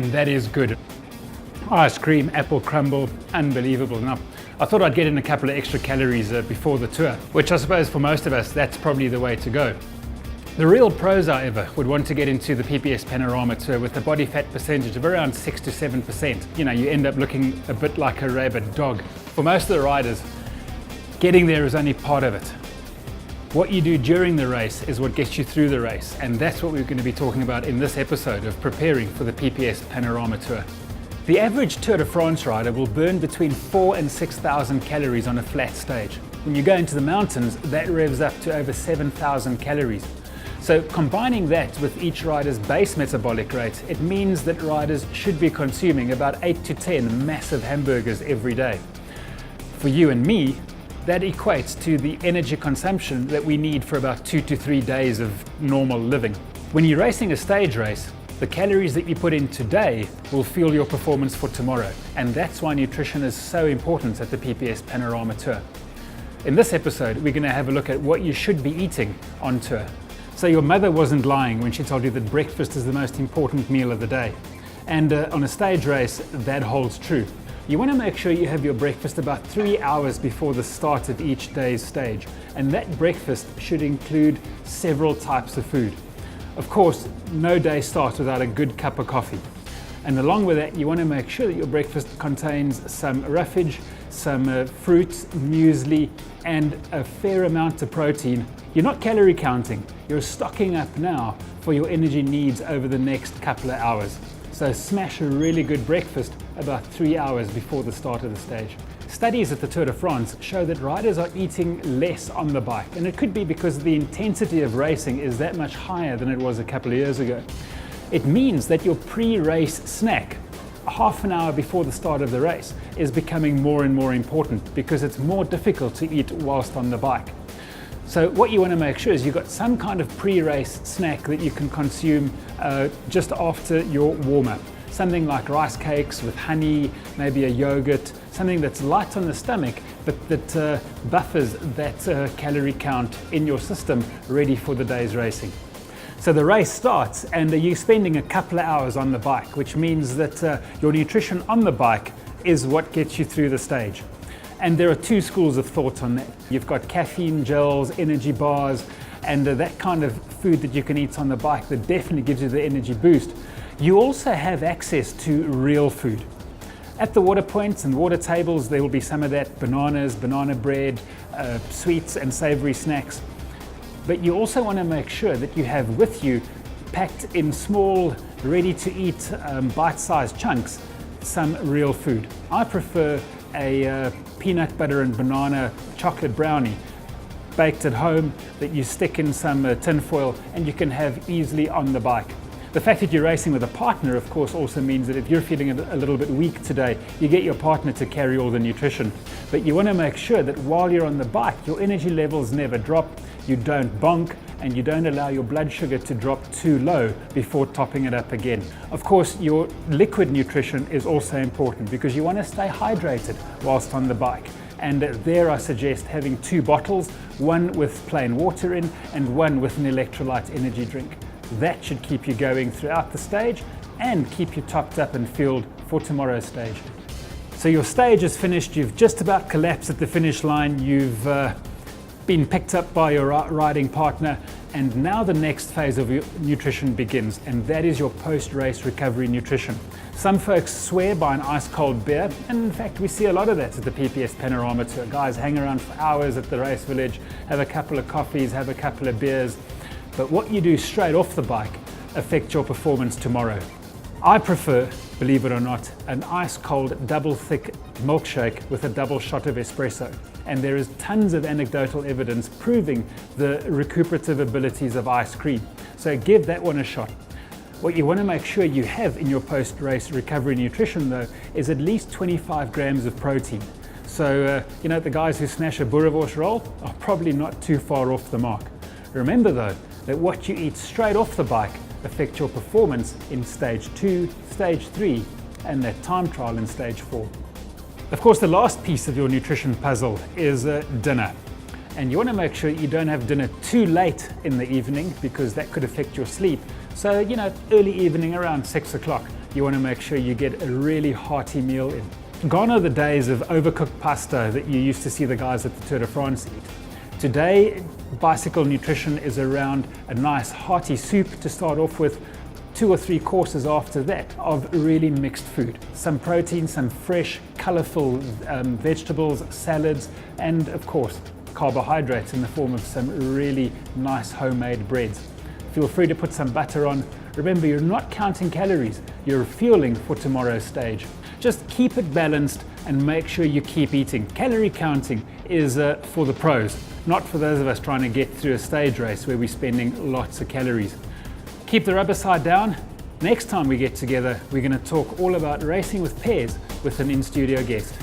and that is good. Ice cream, apple crumble, unbelievable. Now, I thought I'd get in a couple of extra calories before the tour, which I suppose for most of us, that's probably the way to go. The real pros, however, would want to get into the PPS Panorama Tour with a body fat percentage of around 6 to 7%. You know, you end up looking a bit like a rabid dog. For most of the riders, getting there is only part of it. What you do during the race is what gets you through the race, and that's what we're going to be talking about in this episode of preparing for the PPS Panorama Tour. The average Tour de France rider will burn between 4,000 and 6,000 calories on a flat stage. When you go into the mountains, that revs up to over 7,000 calories. So combining that with each rider's base metabolic rate, it means that riders should be consuming about 8 to 10 massive hamburgers every day. For you and me, that equates to the energy consumption that we need for about 2 to 3 days of normal living. When you're racing a stage race, the calories that you put in today will fuel your performance for tomorrow. And that's why nutrition is so important at the PPS Panorama Tour. In this episode, we're going to have a look at what you should be eating on tour. So your mother wasn't lying when she told you that breakfast is the most important meal of the day. And on a stage race, that holds true. You want to make sure you have your breakfast about 3 hours before the start of each day's stage. And that breakfast should include several types of food. Of course, no day starts without a good cup of coffee. And along with that, you want to make sure that your breakfast contains some roughage, some fruits, muesli, and a fair amount of protein. You're not calorie counting, you're stocking up now for your energy needs over the next couple of hours. So smash a really good breakfast about 3 hours before the start of the stage. Studies at the Tour de France show that riders are eating less on the bike, and it could be because the intensity of racing is that much higher than it was a couple of years ago. It means that your pre-race snack, half an hour before the start of the race, is becoming more and more important because it's more difficult to eat whilst on the bike. So what you want to make sure is you've got some kind of pre-race snack that you can consume just after your warm-up. Something like rice cakes with honey, maybe a yogurt, something that's light on the stomach but that buffers that calorie count in your system ready for the day's racing. So the race starts and you're spending a couple of hours on the bike, which means that your nutrition on the bike is what gets you through the stage. And there are two schools of thought on that. You've got caffeine gels, energy bars, and that kind of food that you can eat on the bike that definitely gives you the energy boost. You also have access to real food. At the water points and water tables, there will be some of that, bananas, banana bread, sweets and savory snacks. But you also want to make sure that you have with you, packed in small, ready-to-eat bite-sized chunks, some real food. I prefer a peanut butter and banana chocolate brownie baked at home that you stick in some tin foil and you can have easily on the bike. The fact that you're racing with a partner, of course, also means that if you're feeling a little bit weak today, you get your partner to carry all the nutrition. But you want to make sure that while you're on the bike, your energy levels never drop, you don't bonk, and you don't allow your blood sugar to drop too low before topping it up again. Of course, your liquid nutrition is also important because you want to stay hydrated whilst on the bike. And there I suggest having 2 bottles, one with plain water in and one with an electrolyte energy drink. That should keep you going throughout the stage and keep you topped up and fueled for tomorrow's stage. So your stage is finished, you've just about collapsed at the finish line, you've been picked up by your riding partner, and now the next phase of your nutrition begins, and that is your post-race recovery nutrition. Some folks swear by an ice-cold beer, and in fact we see a lot of that at the PPS Panorama Tour. Guys hang around for hours at the race village, have a couple of coffees, have a couple of beers, but what you do straight off the bike affects your performance tomorrow. I prefer, believe it or not, an ice-cold double thick milkshake with a double shot of espresso. And there is tons of anecdotal evidence proving the recuperative abilities of ice cream. So give that one a shot. What you want to make sure you have in your post-race recovery nutrition though is at least 25 grams of protein. So, the guys who smash a boerewors roll are probably not too far off the mark. Remember though, that what you eat straight off the bike affects your performance in stage 2, stage 3, and that time trial in stage 4. Of course, the last piece of your nutrition puzzle is dinner. And you want to make sure you don't have dinner too late in the evening because that could affect your sleep. So, early evening around 6 o'clock, you want to make sure you get a really hearty meal in. Gone are the days of overcooked pasta that you used to see the guys at the Tour de France eat. Today, bicycle nutrition is around a nice hearty soup to start off with, 2 or 3 courses after that of really mixed food. Some protein, some fresh, colourful vegetables, salads, and of course, carbohydrates in the form of some really nice homemade breads. Feel free to put some butter on. Remember, you're not counting calories, you're fueling for tomorrow's stage. Just keep it balanced and make sure you keep eating. Calorie counting is for the pros, not for those of us trying to get through a stage race where we're spending lots of calories. Keep the rubber side down. Next time we get together, we're going to talk all about racing with pairs with an in-studio guest.